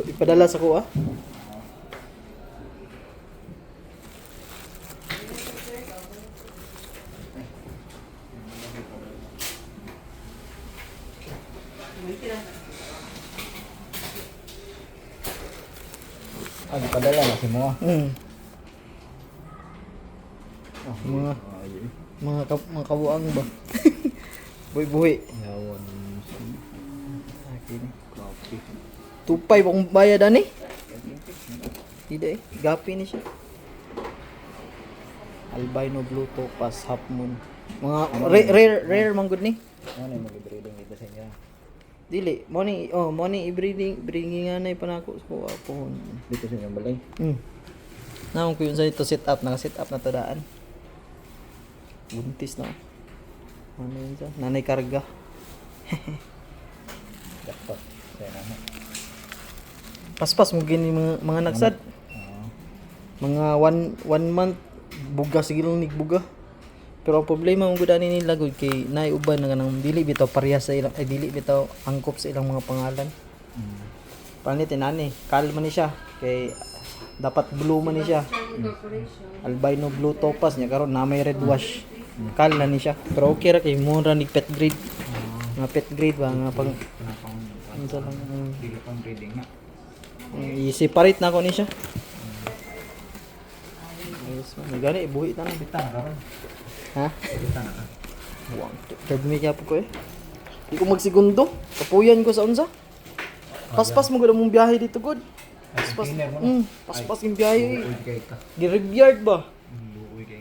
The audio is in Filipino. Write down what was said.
Ipadala sa ko ah. Padala na si mo. Mga kabuang ba? Buhi-buhi. Yawan. Akin. Tupay pang bayad ani? Tidak eh. Gapi ni siya. Albino blue topaz half moon. Mga rare man gud ni. Ano yung mag-breeding dito sa inyo? Dili, money i-breeding anay pa nako sa pohon. Dito sa inyo balay? Naon ko yun sa ito set up, naka-set up na to daan. Buntis na. Ano yun sa? Nanay karga. Dapat. Kaya naman. Paspas mo gini mga nagsad. Mga one month buga sige lang nigbuga. Pero ang problema mo gud ani nila gud kay naay uban nga nang dili bitaw parehas sa ilang dili bitaw angkop sa ilang mga pangalan. Panit inani, kalma ni siya kay dapat blue man ni siya. Albino blue topaz niya karon na may red wash. Kal na ni siya. Pero okay ra kay mo ra ni pet grade. Nga pet grade ba nga pang unsa lang Dili pang breeding na. i-separate na ko ni siya. Yes, man. Gani buhi ta na. Kita na karon. Ha? Kita na ka. Wow, dagmi kaya po ko eh. Di ko magsegundo. Kapuyan ko sa unsa. Paspas mo gud mong biyahe dito god. Paspas. Paspas yung biyahe. Uy, kay ka. Gi-rebyard ba?